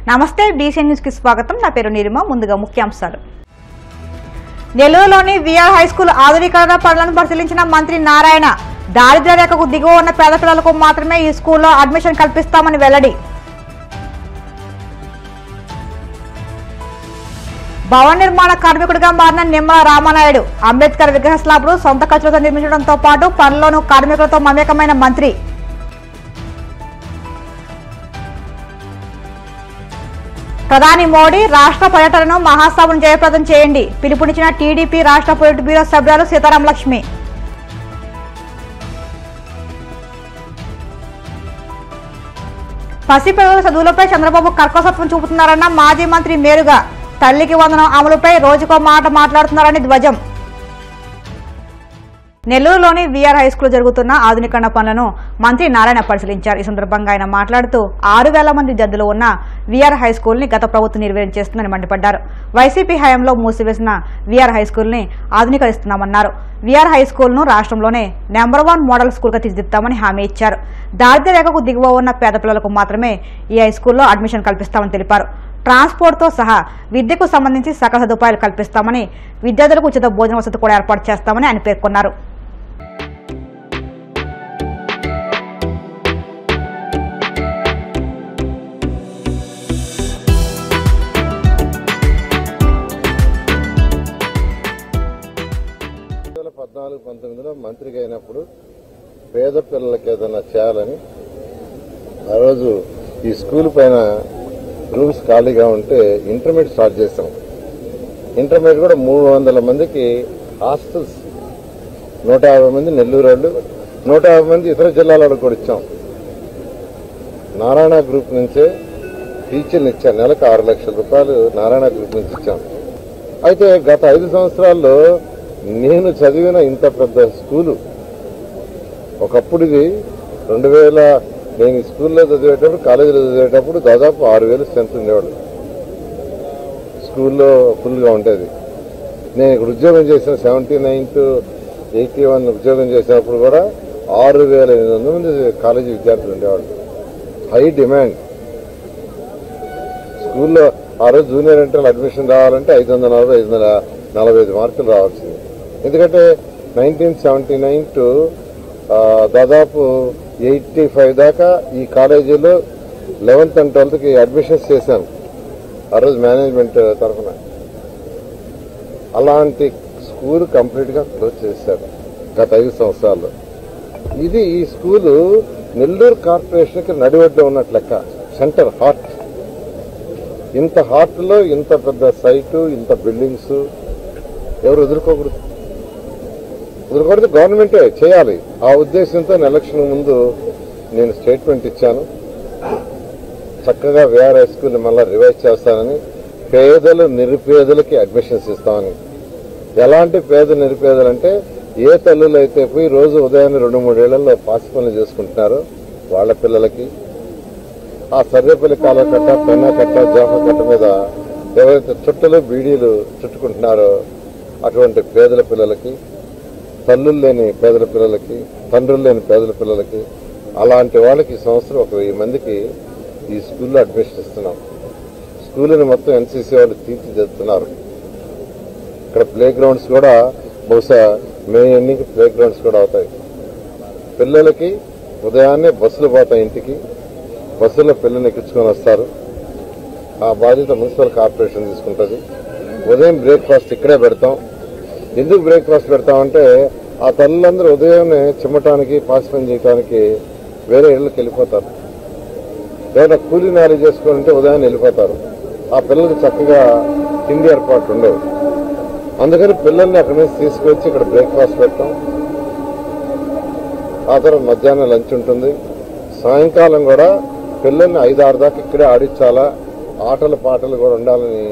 నమస్తే DC news కి స్వాగతం. నా పేరు నీలిమ. ముందుగా ముఖ్యాంశాలు. నెల్లూరులోని విఆర్ హై స్కూల్ ఆధునీకరణ పనులను పరిశీలించిన మంత్రి నారాయణ. దారిద్ర్య రేఖకు దిగువ ఉన్న పేద పిల్లలకు మాత్రమే ఈ స్కూల్లో అడ్మిషన్ కల్పిస్తామని వెల్లడి. భవన నిర్మాణ కార్మికుడిగా మారిన నిమ్మల రామనాయుడు. అంబేద్కర్ విగ్రహ స్లాబ్ను సొంత ఖర్చులతో నిర్మించడంతో పాటు పనుల్లోనూ కార్మికులతో మమేకమైన మంత్రి. ప్రధాని మోడీ రాష్ట్ర పర్యటనను మహాసభను జయప్రదం చేయండి పిలుపునిచ్చిన టీడీపీ రాష్ట్ర పొలిట్ బ్యూరో సభ్యులు సీతారాం లక్ష్మి. పసిపిల్లల చదువులపై చంద్రబాబు కర్కశత్వం చూపుతున్నారన్న మాజీ మంత్రి మేరుగా. తల్లికి వందనం అమలుపై రోజుకో మాట మాట్లాడుతున్నారని ధ్వజం. నెల్లూరులోని విఆర్ హై స్కూల్ జరుగుతున్న ఆధునీకరణ పనులను మంత్రి నారాయణ పరిశీలించారు. ఈ సందర్భంగా ఆయన మాట్లాడుతూ 6,000 మంది విద్యార్థులు ఉన్న విఆర్ హై స్కూల్ ని గత ప్రభుత్వం నిర్వీర్యం చేస్తుందని మండిపడ్డారు. వైసీపీ హయాంలో మూసివేసిన విఆర్ హై స్కూల్ ని ఆధునీకరిస్తున్నామన్నారు. విఆర్ హై స్కూల్ ను రాష్ట్రంలోనే నెంబర్ 1 మోడల్ స్కూల్ గా తీర్చిదిద్దామని హామీ ఇచ్చారు. దారిద్ర్య రేఖకు దిగువ ఉన్న పేద పిల్లలకు మాత్రమే ఈ హై స్కూల్లో అడ్మిషన్ కల్పిస్తామని తెలిపారు. ట్రాన్స్పోర్ట్తో సహా విద్యకు సంబంధించి సకల సదుపాయాలు కల్పిస్తామని, విద్యార్థులకు ఉచిత భోజన వసతి కూడా ఏర్పాటు చేస్తామని ఆయన పేర్కొన్నారు. మంత్రిగా అయినప్పుడు పేద పిల్లలకి ఏదైనా చేయాలని ఆ రోజు ఈ స్కూల్ పైన రూమ్స్ ఖాళీగా ఉంటే ఇంటర్మీడియట్ స్టార్ట్ చేశాం. ఇంటర్మీడియట్ కూడా 300 మందికి హాస్టల్స్, 150 మంది నెల్లూరు వాళ్ళు, 150 మంది ఇతర జిల్లాల వాళ్ళకి కూడా ఇచ్చాం. నారాయణ గ్రూప్ నుంచే టీచర్లు ఇచ్చాం. నెలకు 6 లక్షల రూపాయలు నారాయణ గ్రూప్ నుంచి ఇచ్చాం. అయితే గత 5 సంవత్సరాల్లో నేను చదివిన ఇంత పెద్ద స్కూలు ఒకప్పుడు ఇది 2000 నేను స్కూల్లో చదివేటప్పుడు, కాలేజీలో చదివేటప్పుడు దాదాపు 6,000 స్ట్రెంత్ ఉండేవాడు. స్కూల్లో ఫుల్గా ఉండేది. నేను ఇక్కడ ఉద్యోగం చేసిన 79 to 81 ఉద్యోగం చేసినప్పుడు కూడా 6,800 మంది కాలేజీ విద్యార్థులు ఉండేవాళ్ళు. High demand. స్కూల్లో ఆ రోజు జూనియర్ ఇంటర్ అడ్మిషన్ రావాలంటే 540, 545 మార్కులు రావాల్సింది. ఎందుకంటే 1979 to దాదాపు 85 దాకా ఈ కాలేజీలో 11th and 12th అడ్మిషన్స్ చేశాను ఆ రోజు మేనేజ్మెంట్ తరఫున. అలాంటి స్కూల్ కంప్లీట్ గా క్లోజ్ చేశారు గత 5 సంవత్సరాల్లో. ఇది ఈ స్కూలు నెల్లూరు కార్పొరేషన్ కి నడివడ్లో ఉన్నట్లు లెక్క. Centre heart. ఇంత హార్ట్ లో ఇంత పెద్ద సైటు, ఇంత బిల్డింగ్స్ ఎవరు వదులుకోకూడదు. గవర్నమెంటే చేయాలి. ఆ ఉద్దేశంతో ఎలక్షన్ ముందు నేను స్టేట్మెంట్ ఇచ్చాను. చక్కగా విఆర్ హై స్కూల్ మళ్ళా రివైజ్ చేస్తానని, పేదలు నిరుపేదలకి అడ్మిషన్స్ ఇస్తామని. ఎలాంటి పేద నిరుపేదలంటే ఏ తల్లులు అయితే పోయి రోజు ఉదయాన్నే 2-3 ఏళ్లలో పాసి పనులు చేసుకుంటున్నారో వాళ్ల పిల్లలకి, ఆ సర్వేపల్లి కాలకట్ట, పెన్నకట్ట, జాఫకట్ట మీద ఎవరైతే చుట్టలు బీడీలు చుట్టుకుంటున్నారో అటువంటి పేదల పిల్లలకి, తల్లులు లేని పేదల పిల్లలకి, తండ్రులు లేని పేదల పిల్లలకి, అలాంటి వాళ్ళకి ఈ సంవత్సరం 1,000 మందికి ఈ స్కూల్లో అడ్మిషన్ ఇస్తున్నాం. స్కూల్ని మొత్తం ఎన్సీసీ వాళ్ళు తీర్చిదిద్దుతున్నారు. ఇక్కడ ప్లే గ్రౌండ్స్ కూడా బహుశా మే ఎన్నిక ప్లే గ్రౌండ్స్ కూడా అవుతాయి. పిల్లలకి ఉదయాన్నే బస్సులు పోతాయి. ఇంటికి బస్సుల్లో పిల్లల్ని ఎక్కించుకొని వస్తారు. ఆ బాధ్యత మున్సిపల్ కార్పొరేషన్ తీసుకుంటుంది. ఉదయం బ్రేక్ఫాస్ట్ ఇక్కడే పెడతాం. ఎందుకు బ్రేక్ఫాస్ట్ పెడతామంటే ఆ తల్లులందరూ ఉదయాన్నే చిమ్మటానికి, పాసి పని చేయడానికి వేరే ఇళ్లకు వెళ్ళిపోతారు. ఏదైనా కూలీ నారీ చేసుకోవాలంటే ఉదయాన్నే వెళ్ళిపోతారు. ఆ పిల్లలకి చక్కగా తిండి ఏర్పాట్లు ఉండవు. అందుకని పిల్లల్ని అక్కడి నుంచి తీసుకొచ్చి ఇక్కడ బ్రేక్ఫాస్ట్ పెడతాం. ఆ తర్వాత మధ్యాహ్నం లంచ్ ఉంటుంది. సాయంకాలం కూడా పిల్లల్ని 5-6 దాకా ఇక్కడే ఆడించాలా, ఆటలు పాటలు కూడా ఉండాలని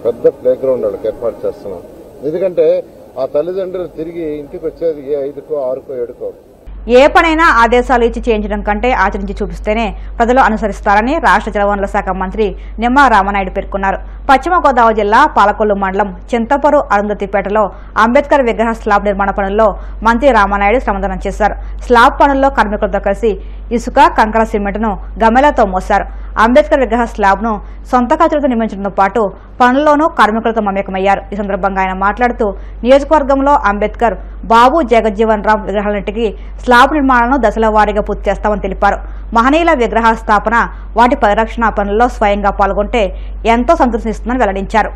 పెద్ద ప్లే గ్రౌండ్ వాళ్ళకి ఏర్పాటు చేస్తున్నాం. ఎందుకంటే ఆ తల్లిదండ్రులు తిరిగి ఇంటికి వచ్చేది 5కో 6కో 7కో. ఏ పనైనా ఆదేశాలు ఇచ్చి చేయించడం కంటే ఆచరించి చూపిస్తేనే ప్రజలు అనుసరిస్తారని రాష్ట్ర జలవనరుల శాఖ మంత్రి నిమ్మల రామనాయుడు పేర్కొన్నారు. పశ్చిమ గోదావరి జిల్లా పాలకొల్లు మండలం చింతపరు అరుంధతిపేటలో అంబేద్కర్ విగ్రహ స్లాబ్ నిర్మాణ పనుల్లో మంత్రి రామనాయుడు శ్రమదానం చేశారు. స్లాబ్ పనుల్లో కార్మికులతో కలిసి ఇసుక, కంకర, సిమెంట్ను గమ్మెలతో మోశారు. అంబేద్కర్ విగ్రహ స్లాబ్ను సొంత ఖర్చులతో నిర్మించడంతో పాటు పనుల్లోనూ కార్మికులతో మమేకమయ్యారు. ఈ సందర్భంగా ఆయన మాట్లాడుతూ నియోజకవర్గంలో అంబేద్కర్, బాబు జగజ్జీవన్ రామ్ విగ్రహాలన్నింటికి స్లాబ్ నిర్మాణాలను దశల వారీగా పూర్తి చేస్తామని తెలిపారు. మహనీయుల విగ్రహ స్థాపన, వాటి పరిరక్షణ పనుల్లో స్వయంగా పాల్గొంటే ఎంతో సంతృప్తినిస్తుందని వెల్లడించారు.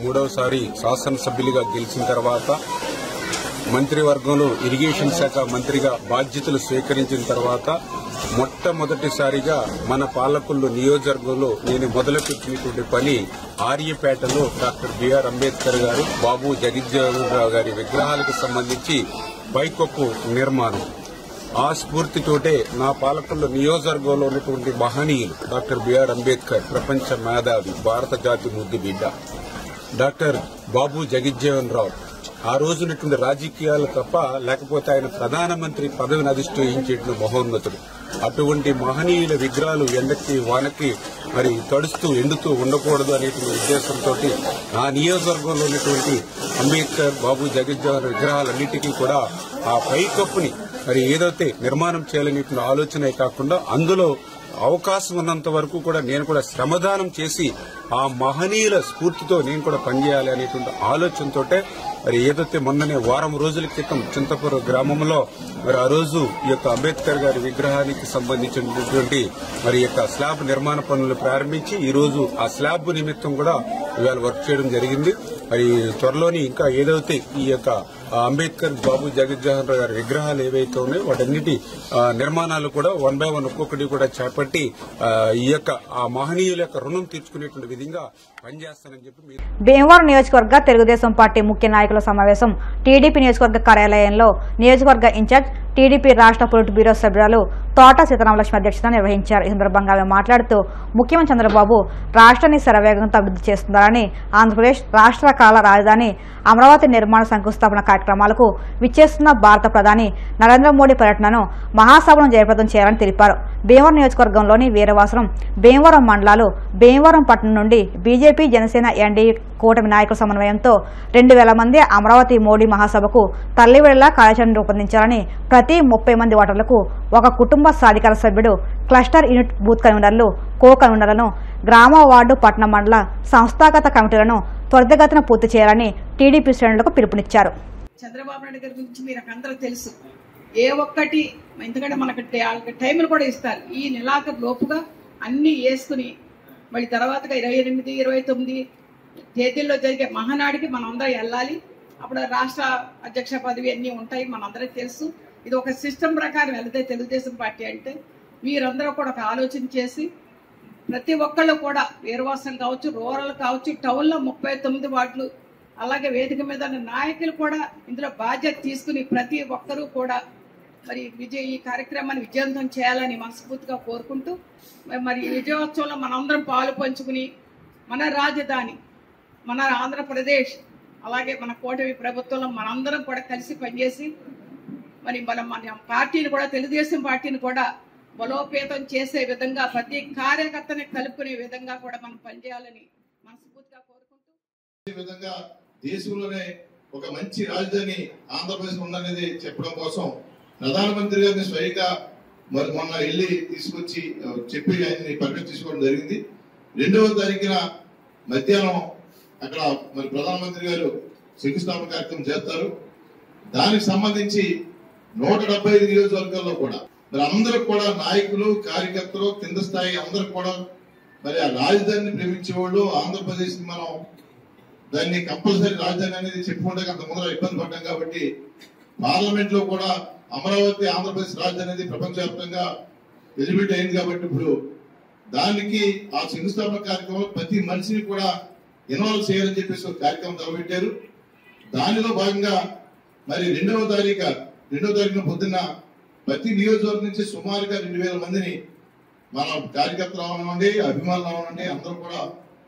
మూడవసారి శాసనసభ్యులుగా గెలిచిన తర్వాత మంత్రివర్గంలో ఇరిగేషన్ శాఖ మంత్రిగా బాధ్యతలు స్వీకరించిన తర్వాత మొట్టమొదటిసారిగా మన పాలకొల్లు నియోజకవర్గంలో నేను మొదలుపెట్టినటువంటి పని ఆర్యపేటలో డాక్టర్ బిఆర్ అంబేద్కర్ గారు, బాబు జగజ్జీవన్ రావు గారి విగ్రహాలకు సంబంధించి పైకప్పు నిర్మాణం. ఆ స్ఫూర్తితోటే నా పాలకొల్లు నియోజకవర్గంలో ఉన్నటువంటి మహనీయులు డాక్టర్ బిఆర్ అంబేద్కర్, ప్రపంచ మేధావి, భారత జాతి ముద్దు బిడ్డ డాక్టర్ బాబు జగజ్జీవన్ రావు, ఆ రోజునటువంటి రాజకీయాలు తప్ప లేకపోతే ఆయన ప్రధానమంత్రి పదవిని అధిష్ఠించేటువంటి మహోన్నతుడు. అటువంటి మహనీయుల విగ్రహాలు ఎండకి వానకి మరి తడుస్తూ ఎండుతూ ఉండకూడదు అనేటువంటి ఉద్దేశంతో ఆ నియోజకవర్గంలో ఉన్నటువంటి అంబేద్కర్, బాబు జగజ్జీవన్ విగ్రహాలన్నిటికీ కూడా ఆ పైకప్పుని మరి ఏదైతే నిర్మాణం చేయాలనేటువంటి ఆలోచనే కాకుండా అందులో అవకాశం ఉన్నంత వరకు కూడా నేను కూడా శ్రమదానం చేసి ఆ మహనీయుల స్ఫూర్తితో నేను కూడా పనిచేయాలి అనేటువంటి ఆలోచనతోటే మరి ఏదైతే మొన్ననే వారం రోజుల క్రితం చింతపురం గ్రామంలో మరి ఆ రోజు ఈ యొక్క అంబేద్కర్ గారి విగ్రహానికి సంబంధించినటువంటి మరి యొక్క స్లాబ్ నిర్మాణ పనులు ప్రారంభించి ఈ రోజు ఆ స్లాబ్ నిమిత్తం కూడా ఇవాళ వర్క్ చేయడం జరిగింది. మరి త్వరలోని ఇంకా ఏదైతే ఈ యొక్క అంబేద్కర్, బాబు జగజ్జీవన్ రావు గారి విగ్రహాలు ఏవైతే ఉన్నాయో వాటన్నిటి నిర్మాణాలు కూడా 1 by 1 ఒక్కొక్కటి కూడా చేపట్టి ఈ యొక్క ఆ మహనీయుల యొక్క రుణం తీర్చుకునేటువంటి విధంగా పనిచేస్తానని చెప్పి. భీమవరం నియోజకవర్గ తెలుగుదేశం పార్టీ ముఖ్య నాయకుల సమావేశం టీడీపీ నియోజకవర్గ కార్యాలయంలో నియోజకవర్గ ఇన్ఛార్జ్ టీడీపీ రాష్ట్ర పొలిట్ బ్యూరో సభ్యురాలు తోట సీతారామలక్ష్మి అధ్యక్షతన నిర్వహించారు. ఈ సందర్భంగా ఆమె మాట్లాడుతూ ముఖ్యమంత్రి చంద్రబాబు రాష్ట్రాన్ని శరవేగంతో అభివృద్ధి చేస్తున్నారని, ఆంధ్రప్రదేశ్ రాష్ట్ర కాల రాజధాని అమరావతి నిర్మాణ శంకుస్థాపన కార్యక్రమాలకు విచ్చేస్తున్న భారత ప్రధాని నరేంద్ర మోడీ పర్యటనను మహాసభను జయప్రదం చేయాలని తెలిపారు. భీమవరం నియోజకవర్గంలోని వీరవాసరం, భీమవరం మండలాలు, భీమవరం పట్టణం నుండి బీజేపీ, జనసేన, ఎన్డీఏ కూటమి నాయకుల సమన్వయంతో 2000 మంది అమరావతి మోడీ మహాసభకు తల్లివేళలా కార్యాచరణ రూపొందించాలని, ప్రతి 30 మంది ఓటర్లకు ఒక కుటుంబ సాధికార సభ్యుడు, క్లస్టర్ యూనిట్ బూత్ కన్వీనర్లు, కో కన్వీనర్లను, గ్రామ, వార్డు, పట్టణ, మండల సంస్థాగత కమిటీలను త్వరితగతిన పూర్తి చేయాలని టీడీపీ శ్రేణులకు పిలుపునిచ్చారు. చంద్రబాబు నాయుడు గారి గురించి మీరు అందరూ తెలుసు. ఏ ఒక్కటి ఎందుకంటే మనకు టైంలు కూడా ఇస్తారు. ఈ నెలాఖరు లోపుగా అన్ని వేసుకుని మళ్ళీ తర్వాతగా 28, 29 తేదీల్లో జరిగే మహానాడికి మనం అందరం వెళ్ళాలి. అప్పుడు రాష్ట్ర అధ్యక్ష పదవి అన్నీ ఉంటాయి, మనందరికీ తెలుసు. ఇది ఒక సిస్టమ్ ప్రకారం వెళితే తెలుగుదేశం పార్టీ అంటే మీరందరూ కూడా ఒక ఆలోచన చేసి ప్రతి ఒక్కళ్ళు కూడా వీరవాసం కావచ్చు, రూరల్ కావచ్చు, టౌన్లో 39 వార్డులు, అలాగే వేదిక మీద నాయకులు కూడా ఇందులో బాధ్యత తీసుకుని ప్రతి ఒక్కరూ కూడా మరి ఈ కార్యక్రమాన్ని విజయవంతం చేయాలని మనస్ఫూర్తిగా కోరుకుంటూ మరి విజయోత్సవంలో మనందరం పాలు పంచుకుని మన రాజధాని, మన ఆంధ్రప్రదేశ్, అలాగే మన కూటమి ప్రభుత్వంలో మనందరం కూడా కలిసి పనిచేసి మరి మన పార్టీని కూడా, తెలుగుదేశం పార్టీని కూడా బలోపేతం చేసే విధంగా, ప్రతి కార్యకర్తని కలుపుకునే విధంగా కూడా మనం పనిచేయాలని మనస్ఫూర్తిగా కోరుకుంటూ, ఈ విధంగా దేశంలోనే ఒక మంచి రాజధాని ఆంధ్రప్రదేశ్ ఉందనేది చెప్పడం కోసం ప్రధానమంత్రి గారిని స్వయంగా మరి మొన్న వెళ్ళి తీసుకొచ్చి చెప్పి ఆయన్ని పర్మిషన్ తీసుకోవడం జరిగింది. 2వ తారీఖున మధ్యాహ్నం అక్కడ మరి ప్రధానమంత్రి గారు శంకుస్థాపన కార్యక్రమం చేస్తారు. దానికి సంబంధించి 175 నియోజకవర్గాల్లో కూడా మరి అందరూ కూడా నాయకులు, కార్యకర్తలు, కింద స్థాయి అందరూ కూడా మరి ఆ రాజధానిని ప్రేమించే వాళ్ళు, ఆంధ్రప్రదేశ్ ని మనం దాన్ని కంపల్సరీ రాజధాని అనేది చెప్పుకుంటే అంత ముందర ఇబ్బంది పడ్డాం కాబట్టి పార్లమెంట్ లో కూడా అమరావతి ఆంధ్రప్రదేశ్ రాజధాని అనేది ప్రపంచవ్యాప్తంగా ఎలిమిట్ అయింది కాబట్టి ఇప్పుడు దానికి ఆ శంకుస్థాపన కార్యక్రమంలో ప్రతి మనిషిని కూడా ఇన్వాల్వ్ చేయాలని చెప్పేసి ఒక కార్యక్రమం తలపెట్టారు. దానిలో భాగంగా మరి 2వ తారీఖున పొద్దున్న ప్రతి నియోజకవర్గం నుంచి సుమారుగా 2000 మందిని మన కార్యకర్తలు అవనండి, అభిమానులు అవనండి, అందరూ కూడా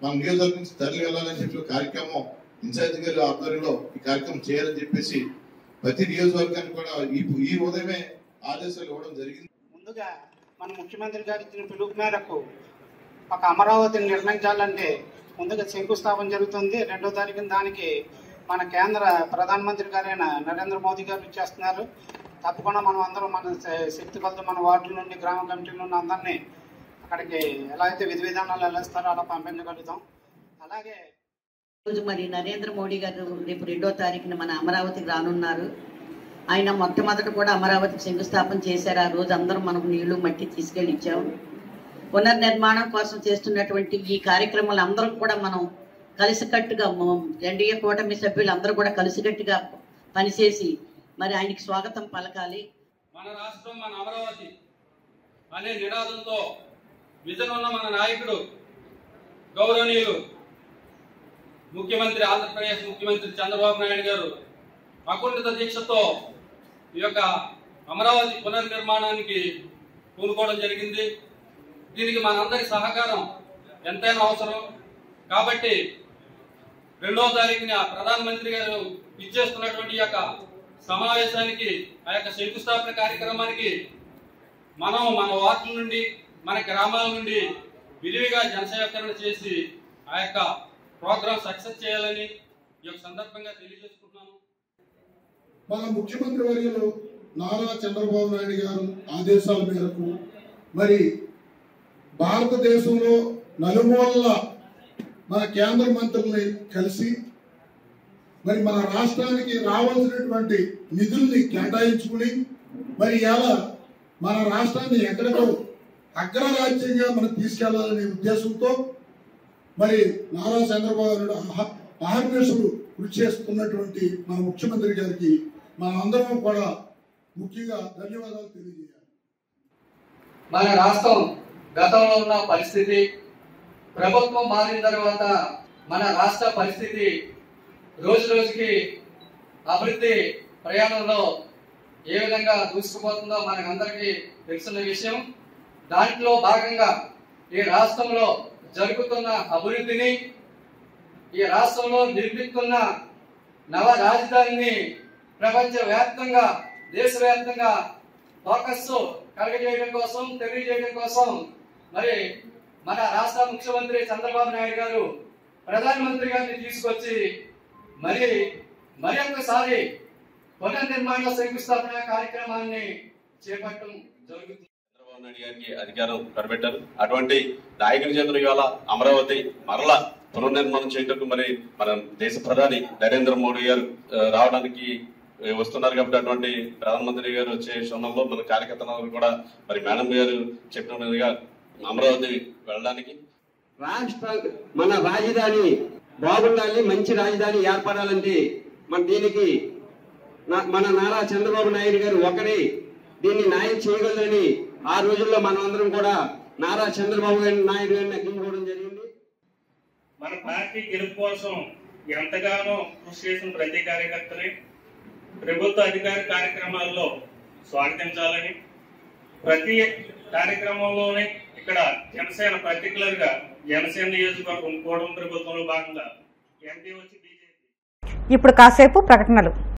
మన నియోజకవర్గం నుంచి తరలి వెళ్ళాలని చెప్పి కార్యక్రమం ఇన్ఛార్జి గారి ఆధ్వర్యంలో ఈ కార్యక్రమం చేయాలని చెప్పేసి ప్రతి నియోజకవర్గానికి కూడా ఈ ఉదయమే ఆదేశాలు ఇవ్వడం జరిగింది. ముందుగా మన ముఖ్యమంత్రి గారు ఇచ్చిన పిలుపు మేరకు ఒక అమరావతిని నిర్మించాలంటే ముందుగా శంకుస్థాపన జరుగుతుంది. 2వ తారీఖున దానికి మన కేంద్ర ప్రధానమంత్రి గారైన నరేంద్ర మోదీ గారు ఇచ్చేస్తున్నారు. తప్పకుండా మనం అందరం మన శక్తి కొలత మన వార్డుల నుండి, గ్రామ కమిటీల నుండి అందరినీ అక్కడికి ఎలా అయితే విధి విధానాలు వెళ్ళేస్తారో అలా పంపించగలుగుతాం. అలాగే రోజు మరి నరేంద్ర మోడీ గారు రేపు 2వ తారీఖున మన అమరావతికి రానున్నారు. ఆయన మొట్టమొదట కూడా అమరావతికి శంకుస్థాపన చేశారు. ఆ రోజు అందరం మనకు నీళ్లు మట్టి తీసుకెళ్ళి ఇచ్చాము. పునర్నిర్మాణం కోసం చేస్తున్నటువంటి ఈ కార్యక్రమాలు అందరం కూడా మనం కలిసికట్టుగా, ఎన్డీఏ కూటమి సభ్యులు అందరూ కూడా కలిసికట్టుగా పనిచేసి మరి ఆయనకి స్వాగతం పలకాలి. మన రాష్ట్రం మన అమరావతి అనే నినాదంతో విజన్ ఉన్న మన నాయకుడు గౌరవనీయులు ముఖ్యమంత్రి, ఆంధ్రప్రదేశ్ ముఖ్యమంత్రి చంద్రబాబు నాయుడు గారు అకుంఠిత దీక్షతో ఈ యొక్క అమరావతి పునర్నిర్మాణానికి పూనుకోవడం జరిగింది. దీనికి మనందరి సహకారం ఎంతైనా అవసరం కాబట్టి 2వ తారీఖున ప్రధానమంత్రి గారు ఇచ్చేస్తున్నటువంటి ఈ యొక్క సమావేశానికి, ఆ యొక్క శంకుస్థాపన కార్యక్రమానికి మనం మన వార్డుల నుండి, మన గ్రామాల నుండి విరివిగా జనసేవకరణ చేసి ఆ యొక్క ప్రోగ్రాం సక్సెస్ చేయాలని ఈ యొక్క సందర్భంగా తెలియజేసుకుంటున్నాను. మన ముఖ్యమంత్రి వర్యులు నారా చంద్రబాబు నాయుడు గారు ఆదేశాల మేరకు మరి భారతదేశంలో నలుమూలల మన కేంద్ర మంత్రుల్ని కలిసి మరి మన రాష్ట్రానికి రావాల్సినటువంటి నిధుల్ని కేటాయించుకుని మరి ఇలా మన రాష్ట్రాన్ని ఎక్కడికో అగ్రరాజ్యంగా మనం తీసుకెళ్లాలనే ఉద్దేశంతో మరి నారా చంద్రబాబు నాయుడు అహర్నిశలు కృషి చేస్తున్నటువంటి మన ముఖ్యమంత్రి గారికి మనం అందరం కూడా ముఖ్యంగా ధన్యవాదాలు తెలియజేయాలి. మన రాష్ట్రం గతంలో ఉన్న పరిస్థితి, ప్రభుత్వం మారిన తర్వాత మన రాష్ట్ర పరిస్థితి రోజు రోజుకి అభివృద్ధి ప్రయాణంలో ఏ విధంగా దూసుకుపోతుందో మనకందరికీ తెలిసిన విషయం. దాంట్లో భాగంగా ఈ రాష్ట్రంలో జరుగుతున్న అభివృద్ధిని, ఈ రాష్ట్రంలో నిర్మిస్తున్న నవ రాజధానిని ప్రపంచవ్యాప్తంగా, దేశవ్యాప్తంగా ఫోకస్ కలగజేయడం కోసం, తెలియజేయడం కోసం మరి మన రాష్ట్ర ముఖ్యమంత్రి చంద్రబాబు నాయుడు గారు ప్రధానమంత్రి గారిని తీసుకొచ్చి మరి ఒక్కసారి పునర్నిర్మాణ శంకుస్థాపన కార్యక్రమాన్ని చేపట్టడం జరుగుతుంది. చంద్రబాబు నాయుడు గారికి అధికారం కనిపెట్టారు. అటువంటి నాయకుని చేతులు ఇవాళ అమరావతి మరలా పునర్నిర్మాణం చేయటకు మరి మన దేశ ప్రధాని నరేంద్ర మోడీ గారు రావడానికి వస్తున్నారు కాబట్టి అటువంటి ప్రధానమంత్రి గారు వచ్చే సమయంలో మన కార్యకర్తలు కూడా మరి మేడం గారు చెప్పినట్టుగా అమరావతి వెళ్ళడానికి రాష్ట్ర మన రాజధాని బాగుండాలి, మంచి రాజధాని ఏర్పడాలంటే దీనికి మన నారా చంద్రబాబు నాయుడు గారు ఒకరే దీన్ని న్యాయం చేయగలరని ఆ రోజుల్లో మనం అందరం కూడా నారా చంద్రబాబు నాయుడు గారిని అగ్గించుకోవడం జరిగింది. మన పార్టీ గెలుపు కోసం ఎంతగానో కృషి చేసిన ప్రతి కార్యకర్తని ప్రభుత్వ అధికార కార్యక్రమాల్లో స్వాగతించాలని, ప్రతి కార్యక్రమంలోనే ఇక్కడ జనసేన పర్టికులర్ గా జనసేన నియోజకవర్గం కూటమి ప్రభుత్వంలో భాగంగా ఎంపీ వచ్చి ఇప్పుడు కాసేపు ప్రకటనలు.